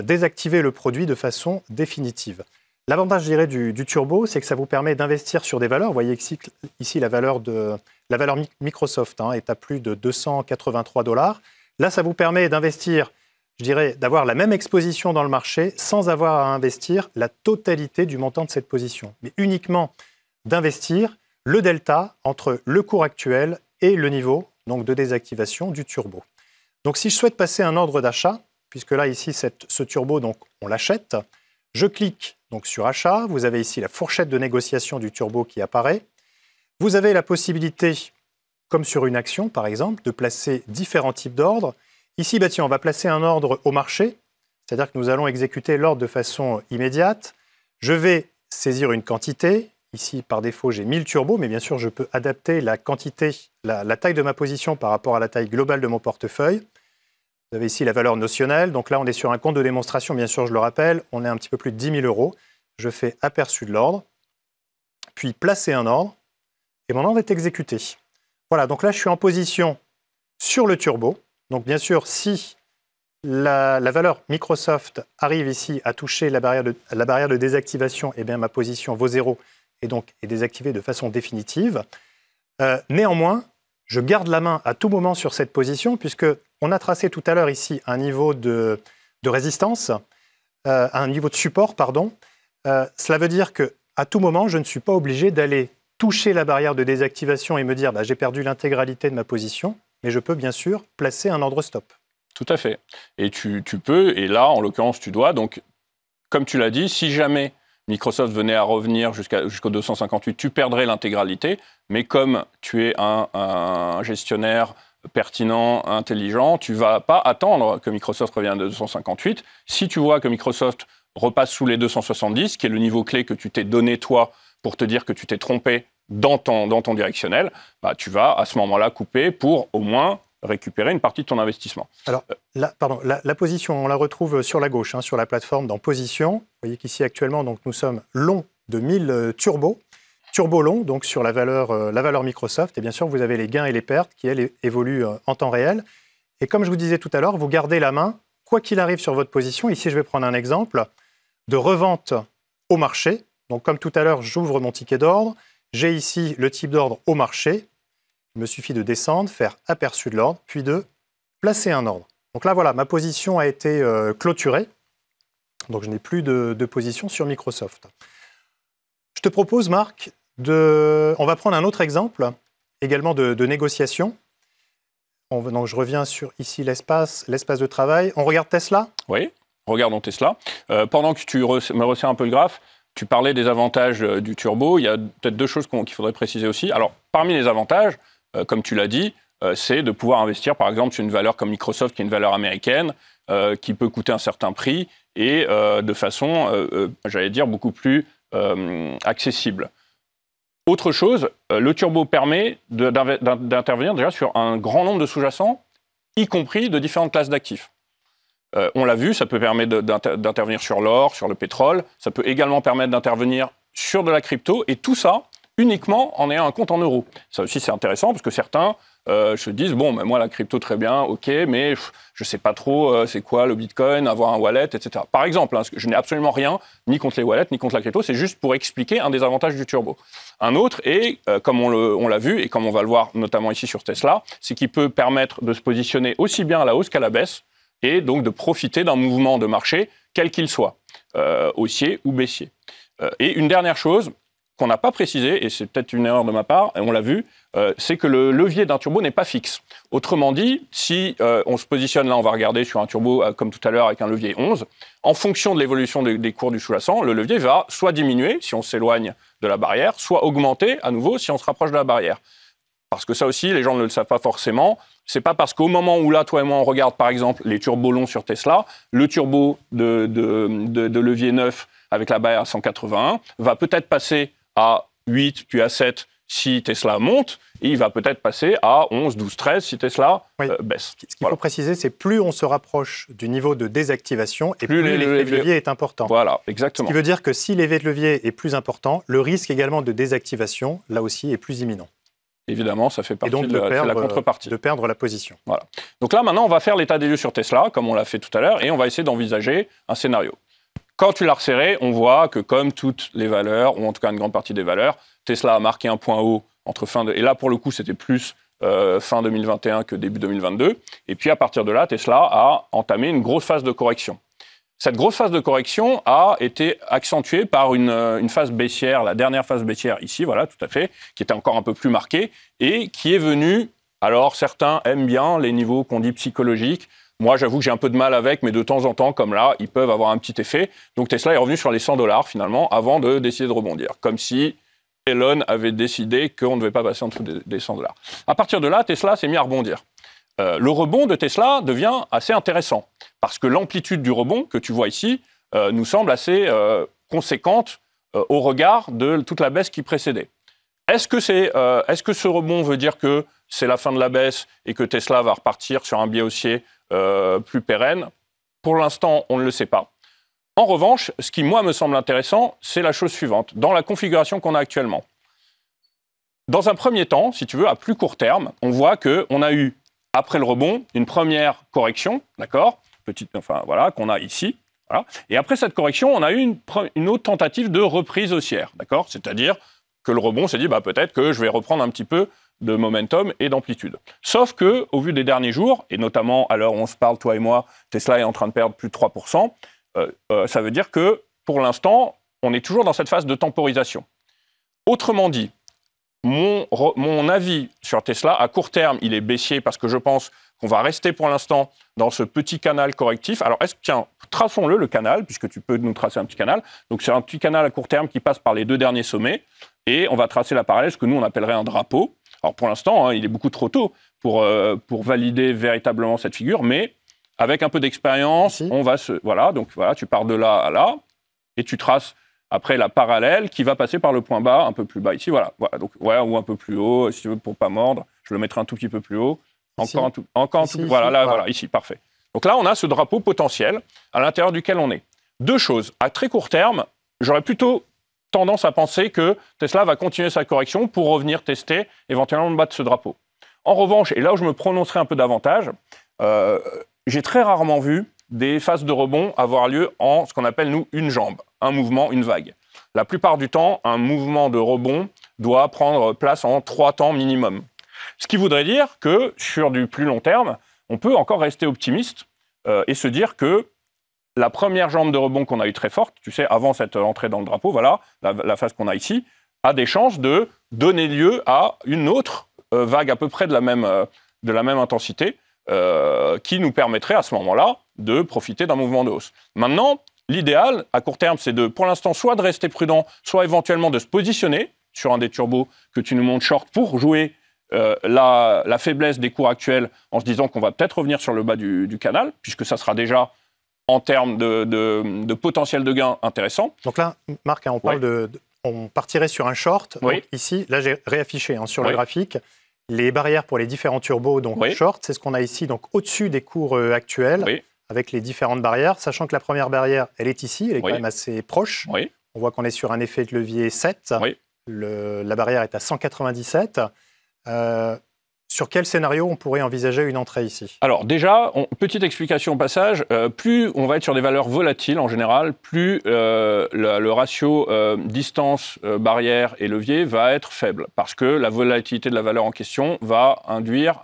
désactiver le produit de façon définitive. L'avantage, je dirais, du turbo, c'est que ça vous permet d'investir sur des valeurs. Vous voyez ici la valeur Microsoft est à plus de 283 $. Là, ça vous permet d'investir, je dirais, d'avoir la même exposition dans le marché sans avoir à investir la totalité du montant de cette position, mais uniquement d'investir le delta entre le cours actuel et le niveau donc, de désactivation du turbo. Donc si je souhaite passer un ordre d'achat, puisque là, ici, ce turbo, donc, on l'achète, je clique donc, sur achat. Vous avez ici la fourchette de négociation du turbo qui apparaît. Vous avez la possibilité, comme sur une action par exemple, de placer différents types d'ordres. Ici, on va placer un ordre au marché, c'est-à-dire que nous allons exécuter l'ordre de façon immédiate. Je vais saisir une quantité. Ici, par défaut, j'ai 1000 turbos, mais bien sûr, je peux adapter la quantité, la taille de ma position par rapport à la taille globale de mon portefeuille. Vous avez ici la valeur notionnelle. Donc là, on est sur un compte de démonstration, bien sûr, je le rappelle. On est un petit peu plus de 10 000 €. Je fais aperçu de l'ordre, puis placer un ordre, et mon ordre est exécuté. Voilà, donc là, je suis en position sur le turbo. Donc bien sûr, si la valeur Microsoft arrive ici à toucher la barrière de désactivation, eh bien, ma position vaut 0 et donc est désactivée de façon définitive. Néanmoins, je garde la main à tout moment sur cette position, puisqu'on a tracé tout à l'heure ici un niveau de résistance, un niveau de support, pardon. Cela veut dire qu'à tout moment, je ne suis pas obligé d'aller toucher la barrière de désactivation et me dire j'ai perdu l'intégralité de ma position, mais je peux bien sûr placer un ordre stop. Tout à fait. Et tu peux, et là, en l'occurrence, tu dois. Donc, comme tu l'as dit, si jamais Microsoft venait à revenir jusqu'au 258, tu perdrais l'intégralité. Mais comme tu es un gestionnaire pertinent, intelligent, tu ne vas pas attendre que Microsoft revienne à 258. Si tu vois que Microsoft repasse sous les 270, qui est le niveau clé que tu t'es donné, toi, pour te dire que tu t'es trompé dans ton directionnel, tu vas à ce moment-là couper pour au moins récupérer une partie de ton investissement. Alors, la position, on la retrouve sur la gauche, sur la plateforme, dans position. Vous voyez qu'ici, actuellement, donc, nous sommes long de 1000 turbos. Turbo long, donc sur la valeur Microsoft. Et bien sûr, vous avez les gains et les pertes qui, elles, évoluent en temps réel. Et comme je vous disais tout à l'heure, vous gardez la main, quoi qu'il arrive sur votre position. Ici, je vais prendre un exemple de revente au marché. Donc, comme tout à l'heure, j'ouvre mon ticket d'ordre. J'ai ici le type d'ordre au marché. Il me suffit de descendre, faire aperçu de l'ordre, puis de placer un ordre. Donc là, voilà, ma position a été clôturée. Donc, je n'ai plus de position sur Microsoft. Je te propose, Marc, on va prendre un autre exemple, également de négociation. Donc, je reviens sur ici l'espace de travail. On regarde Tesla ? Oui, regardons Tesla. Pendant que tu me resserres un peu le graphe, tu parlais des avantages du turbo. Il y a peut-être deux choses qu'il faudrait préciser aussi. Alors, parmi les avantages, comme tu l'as dit, c'est de pouvoir investir, par exemple, sur une valeur comme Microsoft, qui est une valeur américaine, qui peut coûter un certain prix, et de façon, j'allais dire, beaucoup plus accessible. Autre chose, le turbo permet d'intervenir déjà sur un grand nombre de sous-jacents, y compris de différentes classes d'actifs. On l'a vu, ça peut permettre d'intervenir sur l'or, sur le pétrole, ça peut également permettre d'intervenir sur de la crypto, et tout ça uniquement en ayant un compte en euros. Ça aussi, c'est intéressant, parce que certains se disent, bon, ben moi, la crypto, très bien, ok, mais je ne sais pas trop c'est quoi le Bitcoin, avoir un wallet, etc. Par exemple, je n'ai absolument rien, ni contre les wallets, ni contre la crypto, c'est juste pour expliquer un des avantages du turbo. Un autre, et comme on l'a vu, et comme on va le voir notamment ici sur Tesla, c'est qu'il peut permettre de se positionner aussi bien à la hausse qu'à la baisse, et donc de profiter d'un mouvement de marché, quel qu'il soit, haussier ou baissier. Et une dernière chose qu'on n'a pas précisé, et c'est peut-être une erreur de ma part, et on l'a vu, c'est que le levier d'un turbo n'est pas fixe. Autrement dit, si on se positionne là, on va regarder sur un turbo comme tout à l'heure avec un levier 11, en fonction de l'évolution des cours du sous-jacent, le levier va soit diminuer si on s'éloigne de la barrière, soit augmenter à nouveau si on se rapproche de la barrière. Parce que ça aussi, les gens ne le savent pas forcément. C'est pas parce qu'au moment où là, toi et moi, on regarde par exemple les turbos longs sur Tesla, le turbo de levier 9 avec la barrière à 181 va peut-être passer à 8 puis à 7 si Tesla monte, et il va peut-être passer à 11, 12, 13 si Tesla baisse. Ce qu'il faut préciser, c'est plus on se rapproche du niveau de désactivation, et plus l'effet de levier est important. Voilà, exactement. Ce qui veut dire que si l'effet de levier est plus important, le risque également de désactivation, là aussi, est plus imminent. Évidemment, ça fait partie de la contrepartie. De perdre la position. Voilà. Donc là, maintenant, on va faire l'état des lieux sur Tesla, comme on l'a fait tout à l'heure, et on va essayer d'envisager un scénario. Quand tu l'as resserré, on voit que comme toutes les valeurs, ou en tout cas une grande partie des valeurs, Tesla a marqué un point haut entre et là, pour le coup, c'était plus fin 2021 que début 2022. Et puis, à partir de là, Tesla a entamé une grosse phase de correction. Cette grosse phase de correction a été accentuée par une phase baissière, la dernière phase baissière ici, voilà, tout à fait, qui était encore un peu plus marquée, et qui est venue, alors certains aiment bien les niveaux qu'on dit psychologiques. Moi, j'avoue que j'ai un peu de mal avec, mais de temps en temps, comme là, ils peuvent avoir un petit effet. Donc Tesla est revenu sur les $100 finalement, avant de décider de rebondir. Comme si Elon avait décidé qu'on ne devait pas passer en dessous des $100. À partir de là, Tesla s'est mis à rebondir. Le rebond de Tesla devient assez intéressant, parce que l'amplitude du rebond que tu vois ici nous semble assez conséquente au regard de toute la baisse qui précédait. Est-ce que ce rebond veut dire que c'est la fin de la baisse et que Tesla va repartir sur un biais haussier plus pérenne? Pour l'instant, on ne le sait pas. En revanche, ce qui, moi, me semble intéressant, c'est la chose suivante. Dans la configuration qu'on a actuellement, dans un premier temps, si tu veux, à plus court terme, on voit qu'on a eu, après le rebond, une première correction, d'accord, qu'on a ici. Voilà. Et après cette correction, on a eu une autre tentative de reprise haussière, d'accord. C'est-à-dire que le rebond s'est dit, peut-être que je vais reprendre un petit peu de momentum et d'amplitude. Sauf que, au vu des derniers jours, et notamment à l'heure où on se parle, toi et moi, Tesla est en train de perdre plus de 3%, ça veut dire que, pour l'instant, on est toujours dans cette phase de temporisation. Autrement dit, mon avis sur Tesla, à court terme, il est baissier parce que je pense qu'on va rester pour l'instant dans ce petit canal correctif. Alors, traçons-le, le canal, puisque tu peux nous tracer un petit canal. Donc, c'est un petit canal à court terme qui passe par les deux derniers sommets. Et on va tracer la parallèle, ce que nous, on appellerait un drapeau. Alors, pour l'instant, il est beaucoup trop tôt pour valider véritablement cette figure, mais avec un peu d'expérience, on va se... Voilà, donc voilà, tu pars de là à là, et tu traces après la parallèle qui va passer par le point bas, un peu plus bas ici, voilà. Donc, ouais, ou un peu plus haut, si tu veux, pour pas mordre. Je le mettrai un tout petit peu plus haut. Encore un tout petit peu. Voilà, ici, parfait. Donc là, on a ce drapeau potentiel à l'intérieur duquel on est. Deux choses. À très court terme, j'aurais plutôt tendance à penser que Tesla va continuer sa correction pour revenir tester éventuellement le bas de ce drapeau. En revanche, et là où je me prononcerai un peu davantage, j'ai très rarement vu des phases de rebond avoir lieu en ce qu'on appelle, nous, une jambe, un mouvement, une vague. La plupart du temps, un mouvement de rebond doit prendre place en 3 temps minimum. Ce qui voudrait dire que, sur du plus long terme, on peut encore rester optimiste et se dire que la première jambe de rebond qu'on a eue très forte, tu sais, avant cette entrée dans le drapeau, voilà, la phase qu'on a ici, a des chances de donner lieu à une autre vague à peu près de la même intensité, qui nous permettrait à ce moment-là de profiter d'un mouvement de hausse. Maintenant, l'idéal, à court terme, c'est pour l'instant, soit de rester prudent, soit éventuellement de se positionner sur un des turbos que tu nous montres short pour jouer la faiblesse des cours actuels en se disant qu'on va peut-être revenir sur le bas du canal, puisque ça sera déjà, en termes de potentiel de gain, intéressant. Donc là, Marc, on parle on partirait sur un short. Oui. Donc ici, là, j'ai réaffiché sur le graphique les barrières pour les différents turbos, donc short, c'est ce qu'on a ici, donc au-dessus des cours actuels, avec les différentes barrières, sachant que la première barrière, elle est ici, elle est quand même assez proche. On voit qu'on est sur un effet de levier 7. La barrière est à 197. Sur quel scénario on pourrait envisager une entrée ici? Alors déjà, petite explication au passage, plus on va être sur des valeurs volatiles en général, plus le ratio distance, barrière et levier va être faible. Parce que la volatilité de la valeur en question va induire,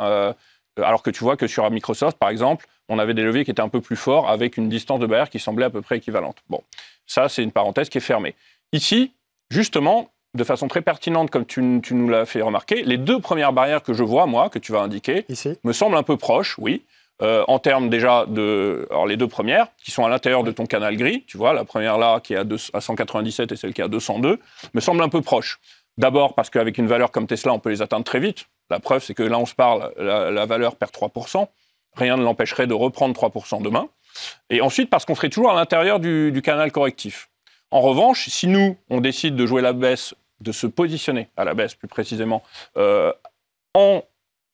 alors que tu vois que sur Microsoft par exemple, on avait des leviers qui étaient un peu plus forts avec une distance de barrière qui semblait à peu près équivalente. Bon, ça c'est une parenthèse qui est fermée. Ici, justement, de façon très pertinente, comme tu nous l'as fait remarquer, les 2 premières barrières que je vois, moi, que tu vas indiquer, ici, me semblent un peu proches, oui, en termes déjà alors les 2 premières, qui sont à l'intérieur de ton canal gris, tu vois, la première là, qui est à 197 et celle qui est à 202, me semblent un peu proches. D'abord parce qu'avec une valeur comme Tesla, on peut les atteindre très vite. La preuve, c'est que là, on se parle, la valeur perd 3%. Rien ne l'empêcherait de reprendre 3% demain. Et ensuite, parce qu'on serait toujours à l'intérieur du canal correctif. En revanche, si nous, on décide de jouer la baisse, de se positionner à la baisse plus précisément, en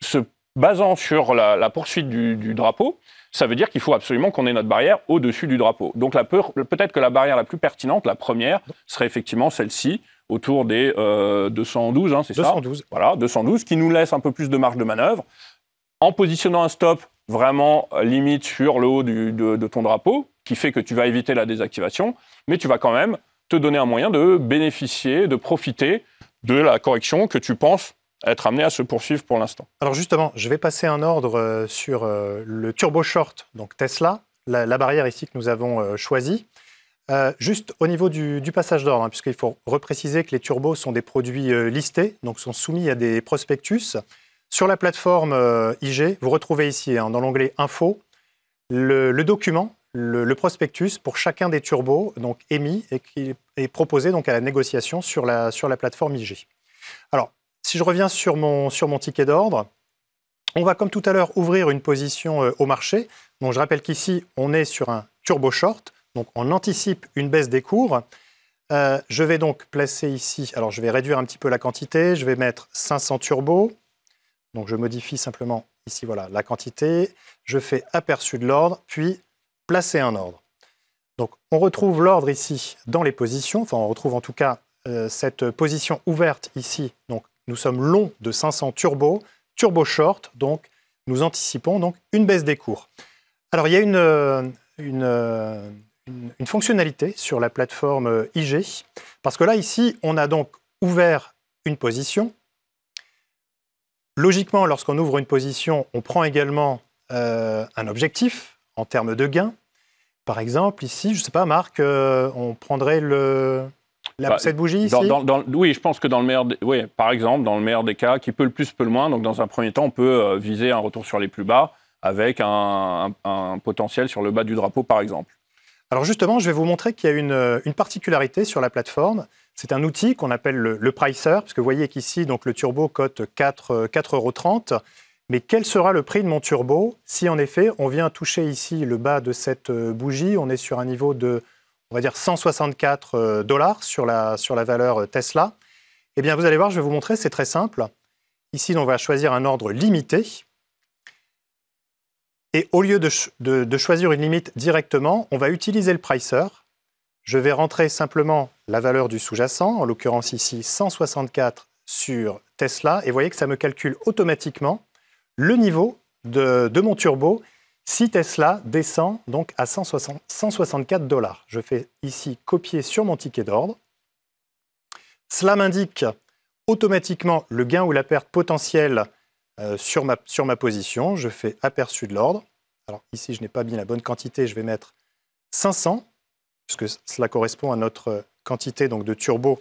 se basant sur la poursuite du drapeau, ça veut dire qu'il faut absolument qu'on ait notre barrière au-dessus du drapeau. Donc peut-être que la barrière la plus pertinente, la première, serait effectivement celle-ci, autour des 212, c'est 212. Ça ? Voilà, 212, qui nous laisse un peu plus de marge de manœuvre, en positionnant un stop vraiment limite sur le haut de ton drapeau, qui fait que tu vas éviter la désactivation, mais tu vas quand même te donner un moyen de bénéficier, de profiter de la correction que tu penses être amenée à se poursuivre pour l'instant. Alors justement, je vais passer un ordre sur le turbo short, donc Tesla, la barrière ici que nous avons choisie. Juste au niveau du passage d'ordre, puisqu'il faut repréciser que les turbos sont des produits listés, donc sont soumis à des prospectus. Sur la plateforme IG, vous retrouvez ici, dans l'onglet Info, le document, le prospectus pour chacun des turbos donc émis et qui est proposé donc à la négociation sur la plateforme IG. Alors, si je reviens sur mon ticket d'ordre, on va comme tout à l'heure ouvrir une position au marché. Donc, je rappelle qu'ici, on est sur un turbo short, donc on anticipe une baisse des cours. Je vais donc placer ici, alors je vais réduire un petit peu la quantité, je vais mettre 500 turbos. Donc, je modifie simplement ici, voilà, la quantité. Je fais aperçu de l'ordre, puis placer un ordre. Donc, on retrouve l'ordre ici dans les positions. Enfin, on retrouve en tout cas cette position ouverte ici. Donc, nous sommes long de 500 turbo short. Donc, nous anticipons donc une baisse des cours. Alors, il y a une fonctionnalité sur la plateforme IG. Parce que là, ici, on a donc ouvert une position. Logiquement, lorsqu'on ouvre une position, on prend également un objectif en termes de gain. Par exemple, ici, je ne sais pas, Marc, on prendrait cette bougie ici oui, je pense que par exemple, dans le meilleur des cas, qui peut le plus, peut le moins. Donc, dans un premier temps, on peut viser un retour sur les plus bas avec un potentiel sur le bas du drapeau, par exemple. Alors justement, je vais vous montrer qu'il y a une particularité sur la plateforme. C'est un outil qu'on appelle le pricer, parce que vous voyez qu'ici, donc, le turbo cote 4,30 €. Mais quel sera le prix de mon turbo si, en effet, on vient toucher ici le bas de cette bougie? On est sur un niveau de, on va dire, 164 $ sur la valeur Tesla. Eh bien, vous allez voir, je vais vous montrer, c'est très simple. Ici, on va choisir un ordre limité. Et au lieu de choisir une limite directement, on va utiliser le pricer. Je vais rentrer simplement la valeur du sous-jacent, en l'occurrence ici 164 sur Tesla. Et vous voyez que ça me calcule automatiquement le niveau de mon turbo si Tesla descend donc à 164 $. Je fais ici copier sur mon ticket d'ordre. Cela m'indique automatiquement le gain ou la perte potentielle sur ma position. Je fais aperçu de l'ordre. Alors ici, je n'ai pas mis la bonne quantité, je vais mettre 500, puisque cela correspond à notre quantité donc, de turbo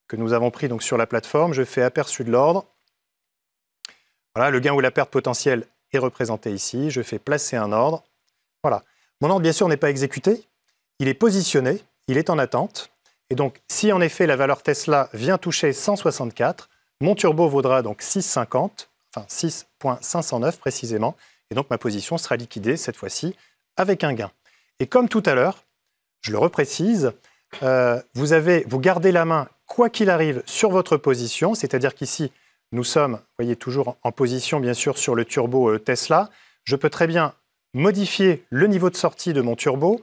que nous avons pris donc, sur la plateforme. Je fais aperçu de l'ordre. Voilà, le gain ou la perte potentielle est représenté ici. Je fais placer un ordre. Voilà. Mon ordre, bien sûr, n'est pas exécuté. Il est positionné, il est en attente. Et donc, si en effet la valeur Tesla vient toucher 164, mon turbo vaudra donc 6,50, enfin 6,509 précisément. Et donc, ma position sera liquidée cette fois-ci avec un gain. Et comme tout à l'heure, je le reprécise, vous gardez la main quoi qu'il arrive sur votre position, c'est-à-dire qu'ici, nous sommes, vous voyez, toujours en position, bien sûr, sur le turbo Tesla. Je peux très bien modifier le niveau de sortie de mon turbo.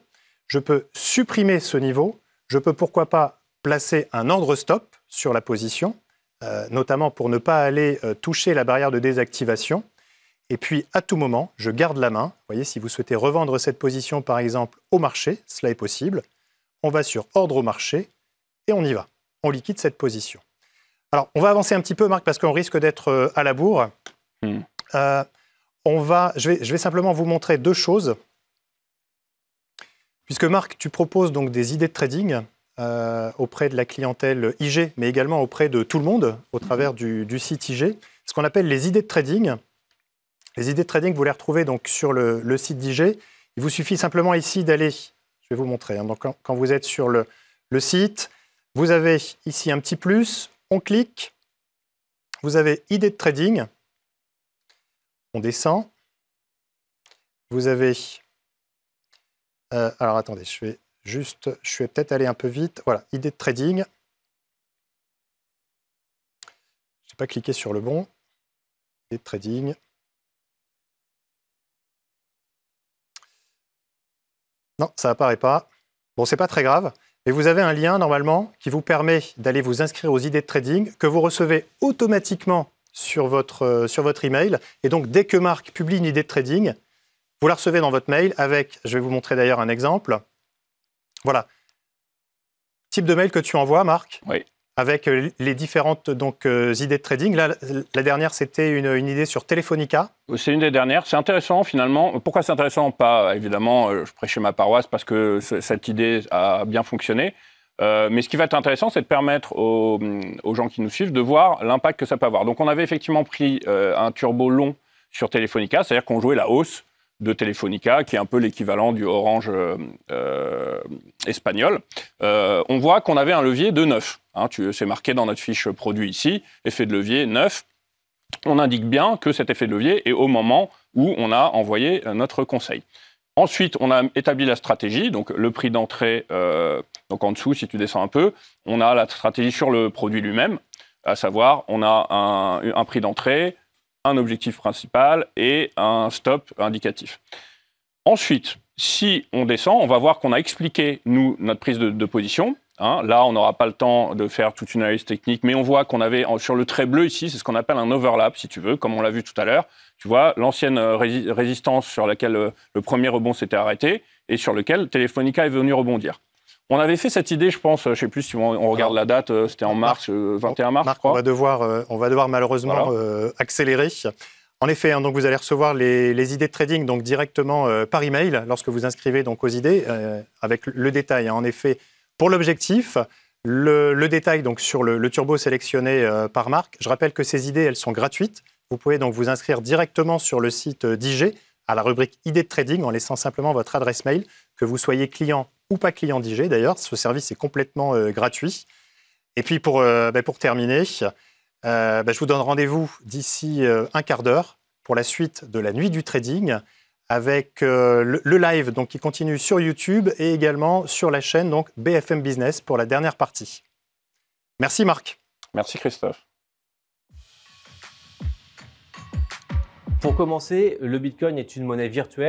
Je peux supprimer ce niveau. Je peux, pourquoi pas, placer un ordre stop sur la position, notamment pour ne pas aller toucher la barrière de désactivation. Et puis, à tout moment, je garde la main. Vous voyez, si vous souhaitez revendre cette position, par exemple, au marché, cela est possible. On va sur ordre au marché et on y va. On liquide cette position. Alors, on va avancer un petit peu, Marc, parce qu'on risque d'être à la bourre. Je vais simplement vous montrer deux choses. Puisque, Marc, tu proposes donc des idées de trading auprès de la clientèle IG, mais également auprès de tout le monde, au travers du site IG, ce qu'on appelle les idées de trading. Les idées de trading, vous les retrouvez donc sur le site d'IG. Il vous suffit simplement ici d'aller, je vais vous montrer, hein, donc quand vous êtes sur le site, vous avez ici un petit plus, on clique, vous avez idées de trading, on descend, vous avez, alors attendez, je vais peut-être aller un peu vite, voilà, idées de trading, je n'ai pas cliqué sur le bon, idées de trading. Non, ça n'apparaît pas. Bon, c'est pas très grave. Mais vous avez un lien, normalement, qui vous permet d'aller vous inscrire aux idées de trading que vous recevez automatiquement sur votre email. Et donc, dès que Marc publie une idée de trading, vous la recevez dans votre mail avec, je vais vous montrer d'ailleurs un exemple. Voilà. Type de mail que tu envoies, Marc. Oui. Avec les différentes donc, idées de trading. Là, la dernière, c'était une idée sur Telefonica. C'est une des dernières. C'est intéressant, finalement. Pourquoi c'est intéressant? Pas, évidemment, je prêchais ma paroisse parce que cette idée a bien fonctionné. Mais ce qui va être intéressant, c'est de permettre aux gens qui nous suivent de voir l'impact que ça peut avoir. Donc, on avait effectivement pris un turbo long sur Telefonica, c'est-à-dire qu'on jouait la hausse de Telefonica, qui est un peu l'équivalent du Orange espagnol. On voit qu'on avait un levier de 9. Hein, c'est marqué dans notre fiche produit ici, effet de levier 9. On indique bien que cet effet de levier est au moment où on a envoyé notre conseil. Ensuite, on a établi la stratégie, donc le prix d'entrée, donc en dessous, si tu descends un peu, on a la stratégie sur le produit lui-même, à savoir, on a un prix d'entrée, un objectif principal et un stop indicatif. Ensuite, si on descend, on va voir qu'on a expliqué, nous, notre prise de position. Hein. Là, on n'aura pas le temps de faire toute une analyse technique, mais on voit qu'on avait, sur le trait bleu ici, c'est ce qu'on appelle un overlap, si tu veux, comme on l'a vu tout à l'heure. Tu vois, l'ancienne résistance sur laquelle le premier rebond s'était arrêté et sur lequel Telefonica est venu rebondir. On avait fait cette idée, je pense, je ne sais plus si on regarde la date, c'était en mars, 21 mars, Marc, je crois. On va devoir malheureusement accélérer. En effet, hein, donc vous allez recevoir les idées de trading donc, directement par email lorsque vous inscrivez donc, aux idées, avec le détail. Hein, en effet, pour l'objectif, le détail donc, sur le turbo sélectionné par Marc. Je rappelle que ces idées, elles sont gratuites. Vous pouvez donc vous inscrire directement sur le site d'IG à la rubrique idées de trading en laissant simplement votre adresse mail, que vous soyez client ou pas client d'IG d'ailleurs. Ce service est complètement gratuit. Et puis pour terminer, je vous donne rendez-vous d'ici un quart d'heure pour la suite de la nuit du trading avec le live donc, qui continue sur YouTube et également sur la chaîne donc, BFM Business pour la dernière partie. Merci Marc. Merci Christophe. Pour commencer, le Bitcoin est une monnaie virtuelle.